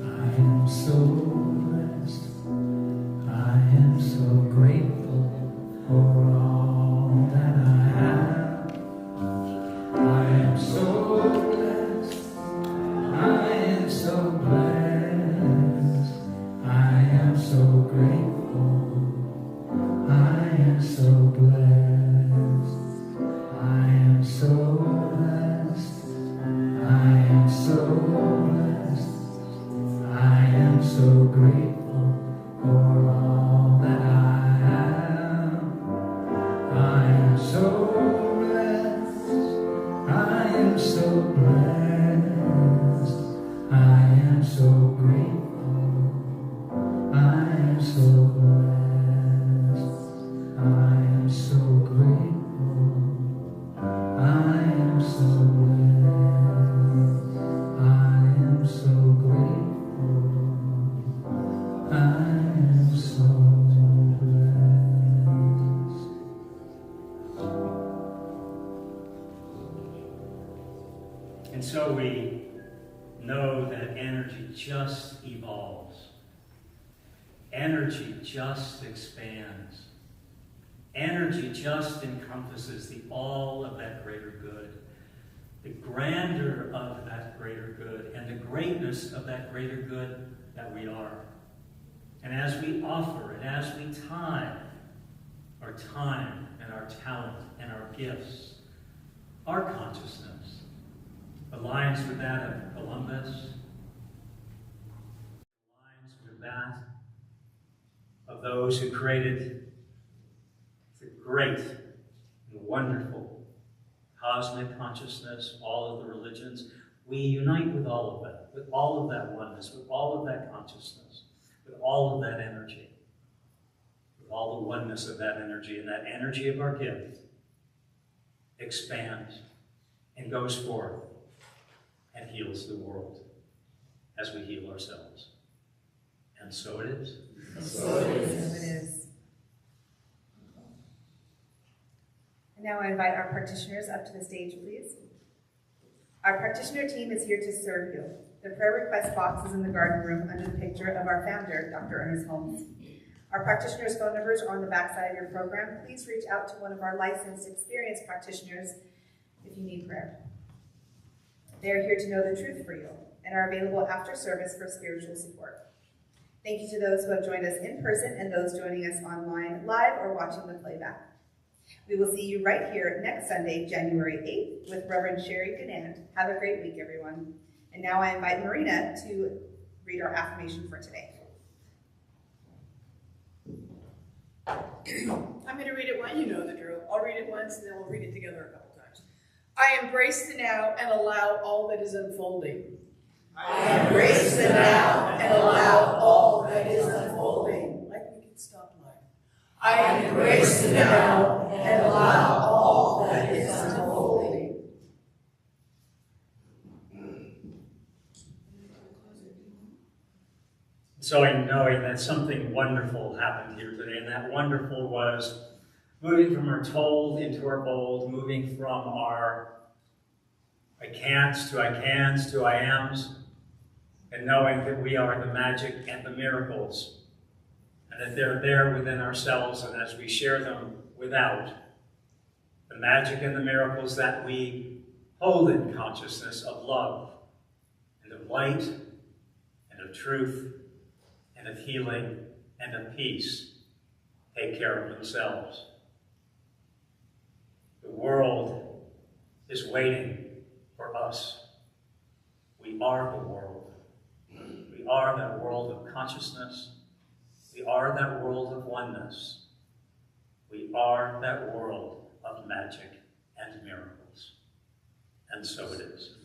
I am so blessed, I am so grateful for all that I have. I am so blessed, I am so blessed, I am so grateful, I am so blessed, I am so blessed. I am so blessed, I am so grateful for all that I have. I am so blessed, I am so blessed, I am so grateful, I am so blessed, I am so grateful, I am so blessed. And so we know that energy just evolves. Energy just expands. Energy just encompasses the all of that greater good, the grandeur of that greater good, and the greatness of that greater good that we are. And as we offer and as we time our time and our talent and our gifts, our consciousness aligns with that of Columbus, aligns with that of those who created the great and wonderful cosmic consciousness, all of the religions. We unite with all of that, with all of that oneness, with all of that consciousness, with all of that energy, with all the oneness of that energy, and that energy of our gift expands and goes forth and heals the world as we heal ourselves. And so it is. So it is. And now I invite our practitioners up to the stage, please. Our practitioner team is here to serve you. The prayer request box is in the garden room under the picture of our founder, Dr. Ernest Holmes. Our practitioners' phone numbers are on the back side of your program. Please reach out to one of our licensed, experienced practitioners if you need prayer. They are here to know the truth for you and are available after service for spiritual support. Thank you to those who have joined us in person and those joining us online, live, or watching the playback. We will see you right here next Sunday, January 8th, with Reverend Sherry Ganand. Have a great week, everyone. And now I invite Marina to read our affirmation for today. I'm going to read it once. You know the drill. I'll read it once, and then we'll read it together a couple times. I embrace the now and allow all that is unfolding. I embrace the now and allow all that is unfolding. Like we can stop life. I embrace the now and allow all that is unfolding. So I'm knowing that something wonderful happened here today, and that wonderful was moving from our told into our bold, moving from our I can'ts to I cans to I ams, and knowing that we are the magic and the miracles, and that they're there within ourselves, and as we share them without, the magic and the miracles that we hold in consciousness of love, and of light, and of truth, and of healing, and of peace, take care of themselves. The world is waiting for us. We are the world. We are that world of consciousness. We are that world of oneness. We are that world of magic and miracles. And so it is.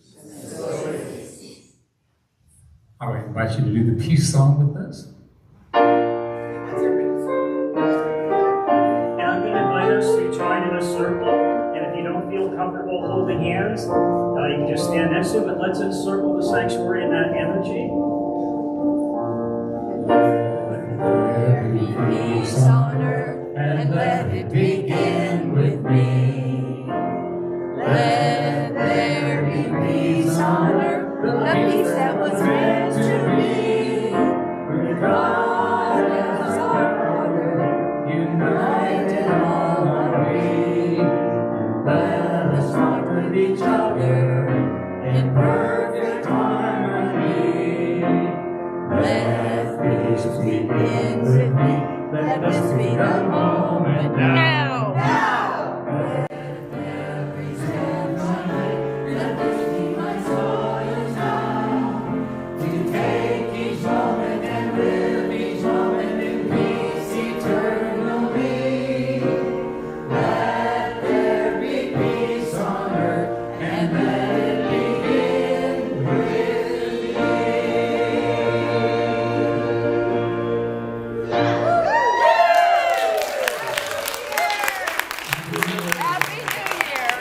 I would invite you to do the peace song with us. And I'm going to invite us to join in a circle. And if you don't feel comfortable holding hands, you can just stand next to it. But let's encircle the sanctuary in that energy. Let there be peace on earth, and let it begin with me. Let there be peace on earth, the peace that was meant to be. God as our Father, united all are we. Let us walk with each other in perfect harmony. Let peace begin with me. Let this be the moment now. Let every step I make, let this be my soil now. To take each moment and live each moment in peace eternally. Let there be peace on earth, and let it begin with me. Happy New Year!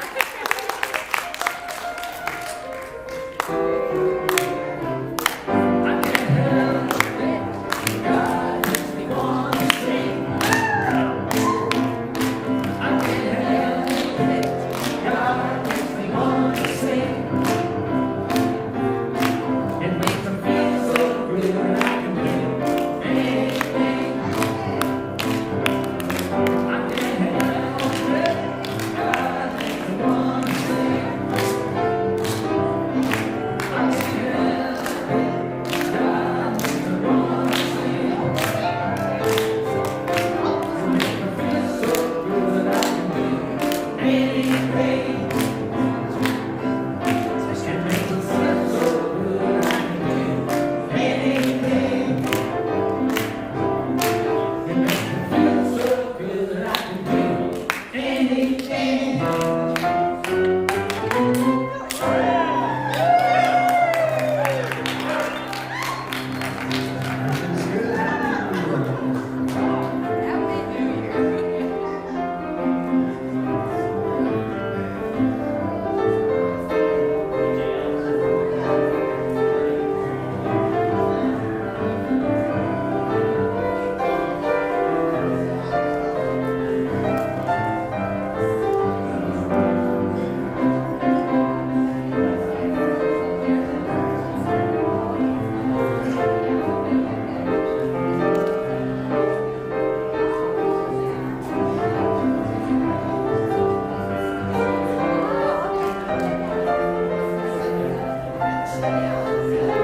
Yeah.